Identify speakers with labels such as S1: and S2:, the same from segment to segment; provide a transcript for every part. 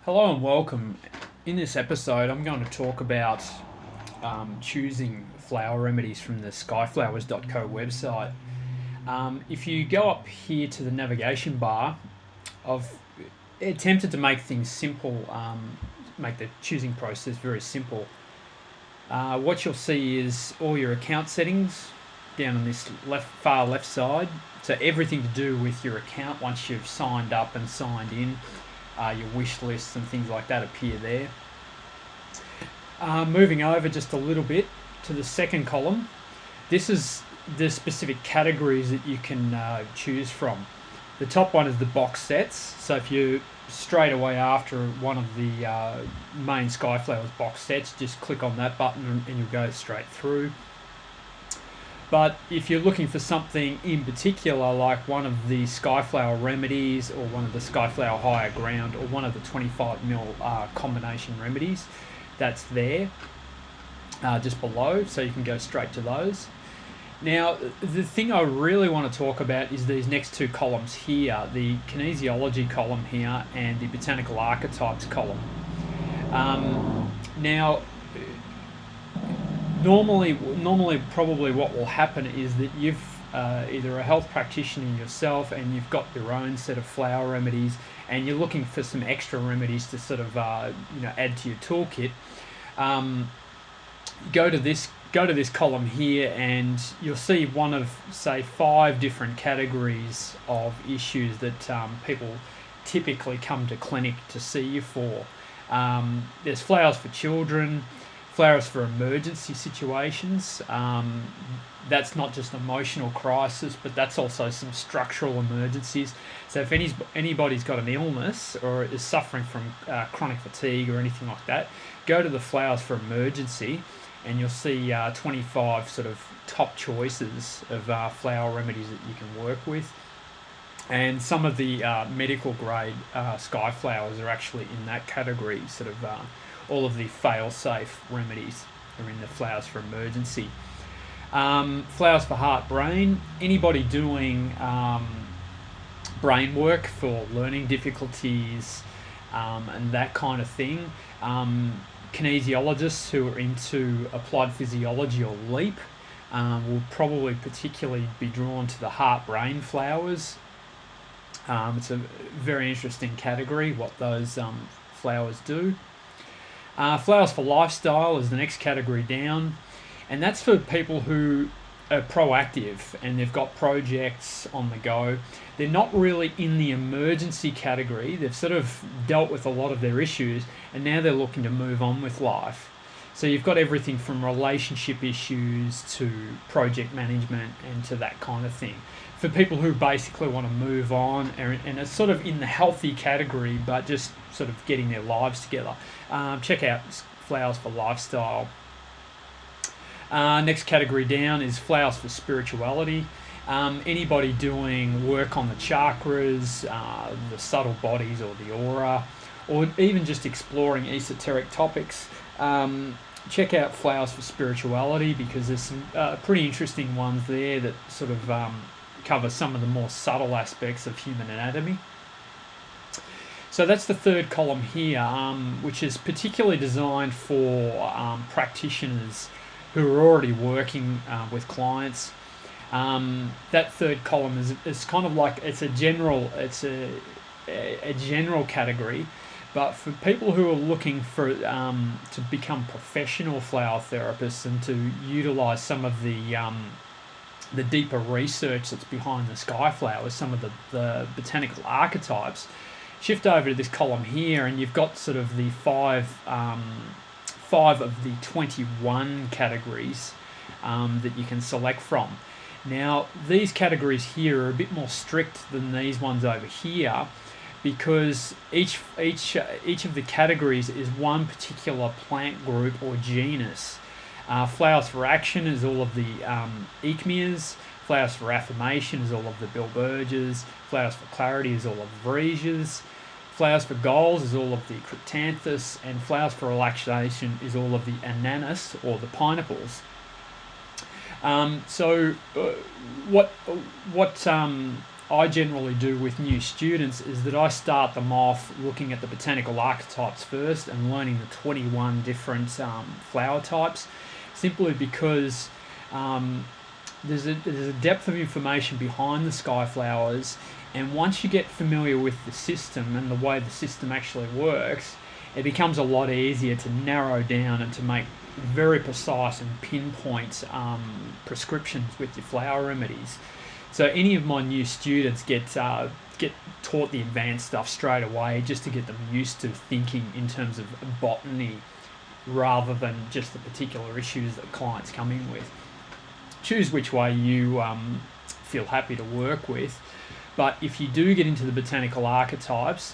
S1: Hello and welcome. In this episode, I'm going to talk about choosing flower remedies from the Skyflowers.co website. If you go up here to the navigation bar, I've attempted to make things simple, make the choosing process very simple. What you'll see is all your account settings down on this far left side. So everything to do with your account once you've signed up and signed in. Your wish lists and things like that appear there. Moving over just a little bit to the second column, this is the specific categories that you can choose from. The top one is the box sets, so if you straight away after one of the main Skyflowers box sets, just click on that button and you'll go straight through. But if you're looking for something in particular, like one of the Skyflower Remedies or one of the Skyflower Higher Ground or one of the 25ml combination remedies, that's there just below, so you can go straight to those. Now, the thing I really want to talk about is these next two columns here, the Kinesiology column here and the Botanical Archetypes column. Now, Normally, probably what will happen is that you've either a health practitioner yourself and you've got your own set of flower remedies and you're looking for some extra remedies to sort of add to your toolkit. Go to this column here and you'll see one of, say, 5 different categories of issues that people typically come to clinic to see you for. There's flowers for children, flowers for emergency situations. That's not just emotional crisis, but that's also some structural emergencies. So if anybody's got an illness or is suffering from chronic fatigue or anything like that, go to the flowers for emergency and you'll see 25 sort of top choices of flower remedies that you can work with. And some of the medical grade Skyflowers are actually in that category, sort of all of the fail-safe remedies are in the flowers for emergency. Flowers for heart, brain. Anybody doing brain work for learning difficulties and that kind of thing. Kinesiologists who are into Applied Physiology or LEAP will probably particularly be drawn to the heart-brain flowers. It's a very interesting category, what those flowers do. Flowers for lifestyle is the next category down, and that's for people who are proactive and they've got projects on the go. They're not really in the emergency category. They've sort of dealt with a lot of their issues and now they're looking to move on with life. So you've got everything from relationship issues to project management and to that kind of thing. For people who basically want to move on and are sort of in the healthy category but just sort of getting their lives together, check out Flowers for Lifestyle. Next category down is Flowers for Spirituality. Anybody doing work on the chakras, the subtle bodies or the aura, or even just exploring esoteric topics, check out Flowers for Spirituality, because there's some pretty interesting ones there that sort of cover some of the more subtle aspects of human anatomy. So that's the third column here, which is particularly designed for practitioners who are already working with clients. That third column is kind of like it's a general general category, but for people who are looking for to become professional flower therapists and to utilize some of the deeper research that's behind the Skyflowers, some of the botanical archetypes, shift over to this column here and you've got sort of the five of the 21 categories that you can select from. Now, these categories here are a bit more strict than these ones over here, because each of the categories is one particular plant group or genus. Flowers for Action is all of the Echmeas. Flowers for Affirmation is all of the Bilberges. Flowers for Clarity is all of the Vresias. Flowers for Goals is all of the Cryptanthus. And Flowers for Relaxation is all of the Ananas or the Pineapples. What I generally do with new students is that I start them off looking at the botanical archetypes first and learning the 21 different flower types, simply because there's a depth of information behind the sky flowers, and once you get familiar with the system and the way the system actually works, it becomes a lot easier to narrow down and to make very precise and pinpoint prescriptions with your flower remedies. So any of my new students get taught the advanced stuff straight away, just to get them used to thinking in terms of botany rather than just the particular issues that clients come in with. Choose which way you feel happy to work with. But if you do get into the botanical archetypes,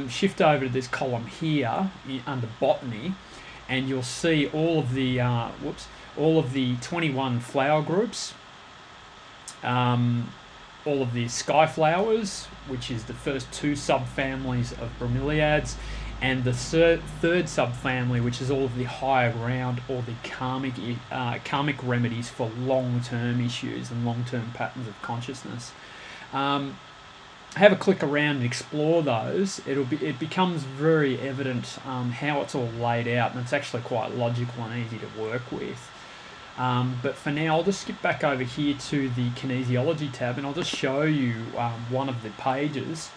S1: shift over to this column here under botany, and you'll see all of the 21 flower groups, all of the sky flowers, which is the first two subfamilies of bromeliads, and the third subfamily, which is all of the higher ground or the karmic remedies for long-term issues and long-term patterns of consciousness. Have a click around and explore those. It becomes very evident how it's all laid out, and it's actually quite logical and easy to work with. But for now, I'll just skip back over here to the Kinesiology tab, and I'll just show you one of the pages.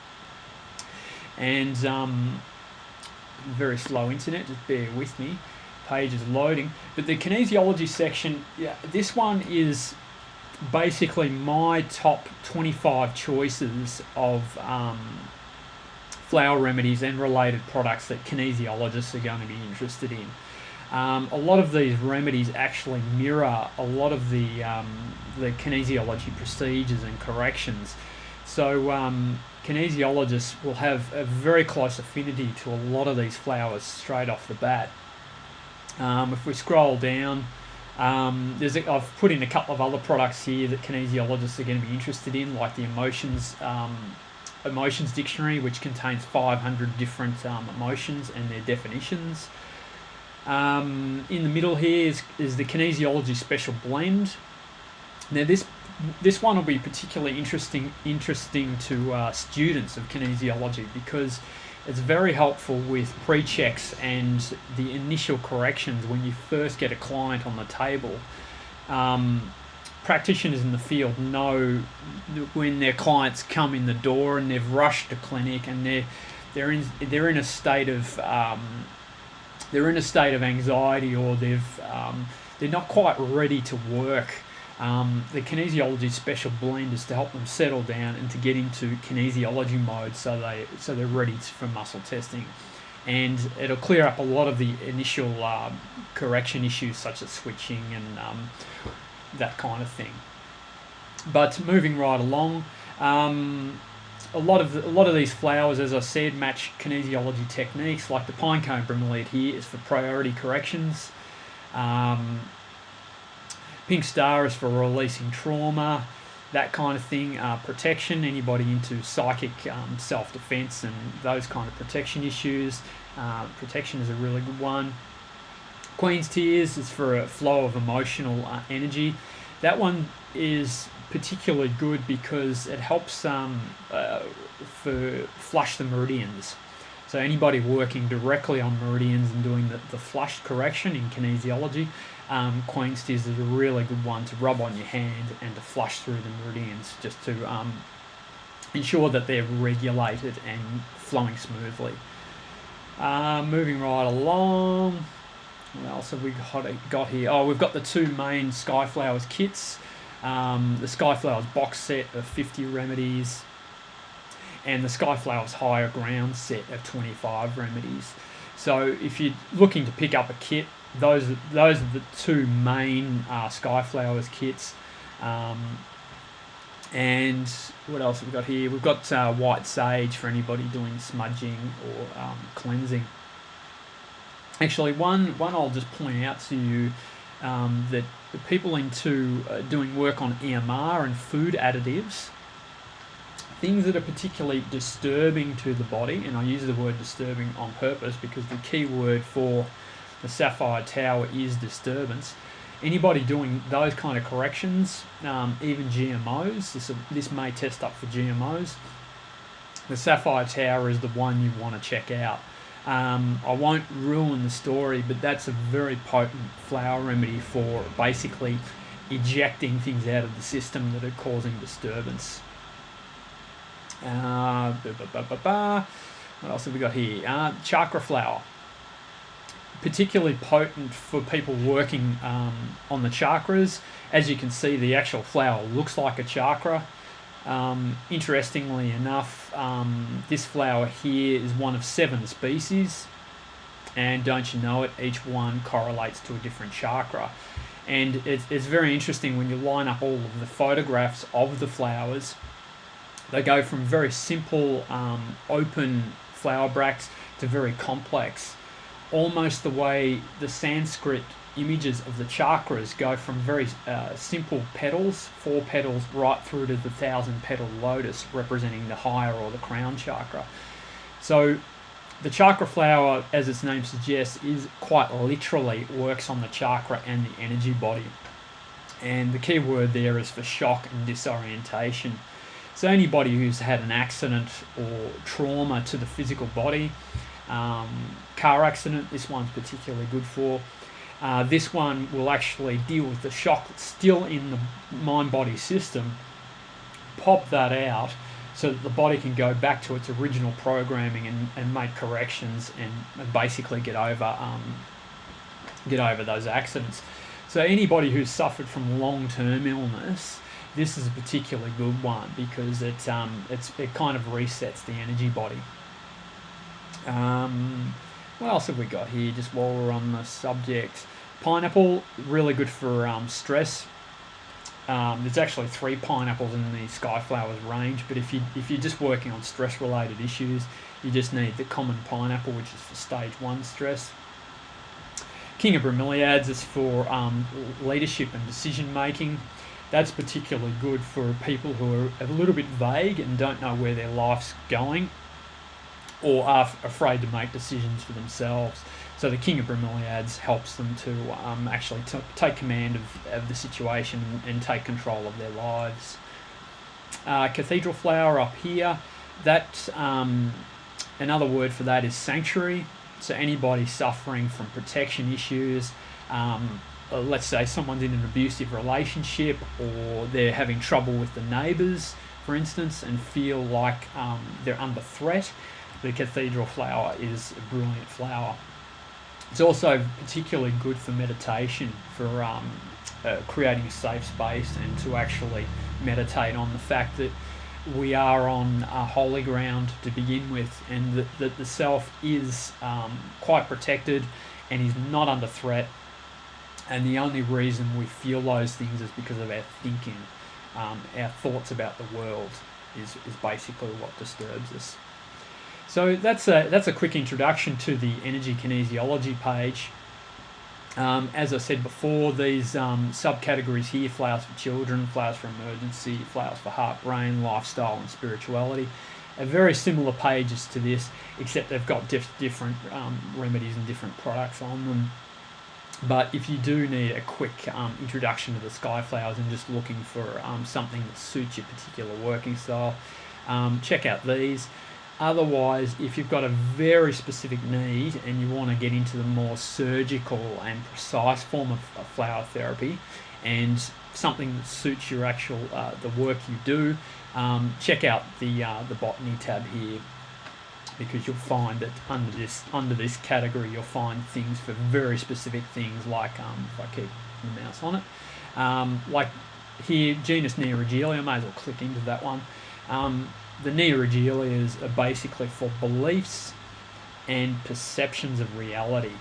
S1: And very slow internet, just bear with me. Page is loading. But the Kinesiology section, this one is basically my top 25 choices of flower remedies and related products that kinesiologists are going to be interested in. A lot of these remedies actually mirror a lot of the kinesiology procedures and corrections. So kinesiologists will have a very close affinity to a lot of these flowers straight off the bat. If we scroll down, I've put in a couple of other products here that kinesiologists are going to be interested in, like the emotions dictionary, which contains 500 different emotions and their definitions. In the middle here is the Kinesiology Special Blend. Now this one will be particularly interesting to students of kinesiology, because it's very helpful with pre-checks and the initial corrections when you first get a client on the table. Practitioners in the field know when their clients come in the door and they've rushed to clinic and they're in a state of anxiety, or they're not quite ready to work. The Kinesiology Special Blend is to help them settle down and to get into kinesiology mode, so they're ready for muscle testing, and it'll clear up a lot of the initial correction issues such as switching and that kind of thing. But moving right along, a lot of these flowers, as I said, match kinesiology techniques. Like the pinecone bromeliad here is for priority corrections. Pink star is for releasing trauma, that kind of thing. Protection, anybody into psychic self-defense and those kind of protection issues. Protection is a really good one. Queen's Tears is for a flow of emotional energy. That one is particularly good because it helps flush the meridians. So anybody working directly on meridians and doing the flush correction in kinesiology, Queen's Tears is a really good one to rub on your hand and to flush through the meridians, just to ensure that they're regulated and flowing smoothly. Moving right along, what else have we got here? Oh, we've got the two main Skyflowers kits. The Skyflowers box set of 50 remedies, and the Skyflowers higher ground set of 25 remedies. So if you're looking to pick up a kit, those are the two main Skyflowers kits. And what else have we got here? We've got white sage for anybody doing smudging or cleansing. Actually, one I'll just point out to you, that the people into doing work on EMR and food additives, things that are particularly disturbing to the body, and I use the word disturbing on purpose because the key word for the sapphire tower is disturbance. Anybody doing those kind of corrections, even GMOs, this may test up for GMOs. The Sapphire Tower is the one you want to check out. I won't ruin the story, but that's a very potent flower remedy for basically ejecting things out of the system that are causing disturbance. What else have we got here? Chakra flower. Particularly potent for people working on the chakras. As you can see, the actual flower looks like a chakra. Interestingly enough, this flower here is one of 7 species, and don't you know it, each one correlates to a different chakra. And it's very interesting when you line up all of the photographs of the flowers. They go from very simple open flower bracts to very complex, almost the way the Sanskrit images of the chakras go from very simple petals, 4 petals, right through to the 1,000-petal lotus, representing the higher or the crown chakra. So the chakra flower, as its name suggests, is quite literally works on the chakra and the energy body. And the key word there is for shock and disorientation. So anybody who's had an accident or trauma to the physical body, car accident, this one's particularly good for. This one will actually deal with the shock that's still in the mind-body system, pop that out so that the body can go back to its original programming and make corrections and basically get over those accidents. So anybody who's suffered from long-term illness, this is a particularly good one because it kind of resets the energy body. What else have we got here, just while we're on the subject? Pineapple, really good for stress. There's actually 3 pineapples in the Skyflowers range, but if you're just working on stress-related issues, you just need the common pineapple, which is for stage 1 stress. King of Bromeliads is for leadership and decision-making. That's particularly good for people who are a little bit vague and don't know where their life's going, or are afraid to make decisions for themselves. So the King of Bromeliads helps them to actually take command of the situation and take control of their lives. Cathedral flower up here, that another word for that is sanctuary. So anybody suffering from protection issues, let's say someone's in an abusive relationship, or they're having trouble with the neighbours, for instance, and feel like they're under threat, the cathedral flower is a brilliant flower. It's also particularly good for meditation, for creating a safe space and to actually meditate on the fact that we are on holy ground to begin with, and that the self is quite protected and is not under threat. And the only reason we feel those things is because of our thinking. Our thoughts about the world is basically what disturbs us. So that's a quick introduction to the energy kinesiology page. As I said before, these subcategories here, flowers for children, flowers for emergency, flowers for heart, brain, lifestyle and spirituality, are very similar pages to this, except they've got different remedies and different products on them. But if you do need a quick introduction to the Skyflowers and just looking for something that suits your particular working style, check out these. Otherwise, if you've got a very specific need and you want to get into the more surgical and precise form of flower therapy and something that suits your actual the work you do, check out the botany tab here, because you'll find that under this category you'll find things for very specific things, like if I keep the mouse on it, like here, genus Neoregelia. I may as well click into that one. The Neoregelias are basically for beliefs and perceptions of reality.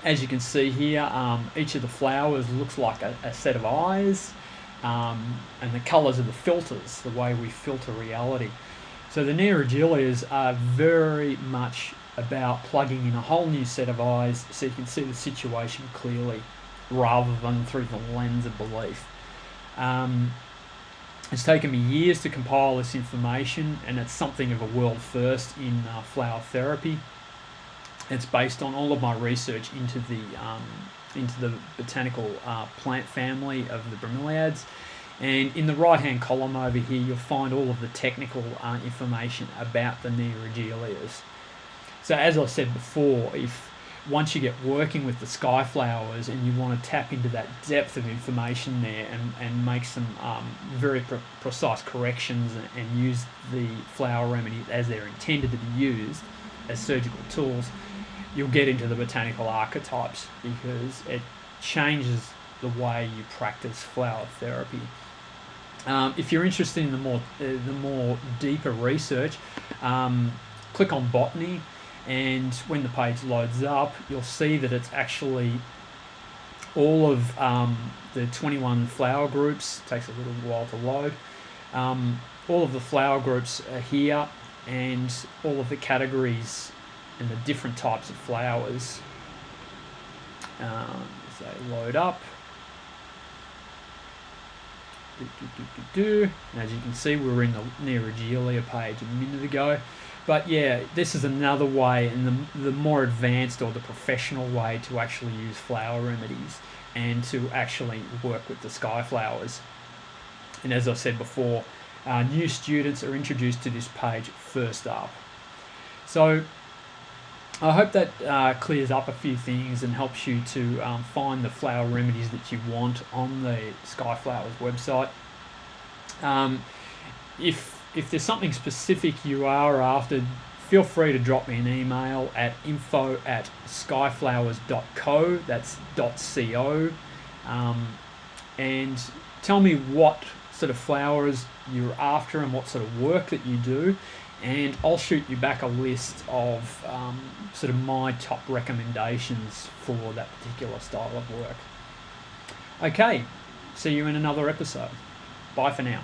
S1: As you can see here, each of the flowers looks like a set of eyes, and the colours are the filters, the way we filter reality. So the Neoregelias are very much about plugging in a whole new set of eyes so you can see the situation clearly, rather than through the lens of belief. It's taken me years to compile this information, and it's something of a world first in flower therapy. It's based on all of my research into the into the botanical plant family of the bromeliads. And in the right-hand column over here, you'll find all of the technical information about the Neoregelias. So as I said before, once you get working with the Skyflowers and you want to tap into that depth of information there and make some very precise corrections and use the flower remedies as they're intended to be used as surgical tools, you'll get into the botanical archetypes, because it changes the way you practice flower therapy. If you're interested in the more deeper research, click on botany. And when the page loads up, you'll see that it's actually all of the 21 flower groups. It takes a little while to load. All of the flower groups are here, and all of the categories and the different types of flowers. As they load up. And as you can see, we were in the Neoregelia page a minute ago. But yeah, this is another way, and the more advanced or the professional way to actually use flower remedies and to actually work with the Skyflowers. And as I said before, new students are introduced to this page first up. So I hope that clears up a few things and helps you to find the flower remedies that you want on the Skyflowers website. If there's something specific you are after, feel free to drop me an email at info@skyflowers.co, that's .co, and tell me what sort of flowers you're after and what sort of work that you do, and I'll shoot you back a list of sort of my top recommendations for that particular style of work. Okay, see you in another episode. Bye for now.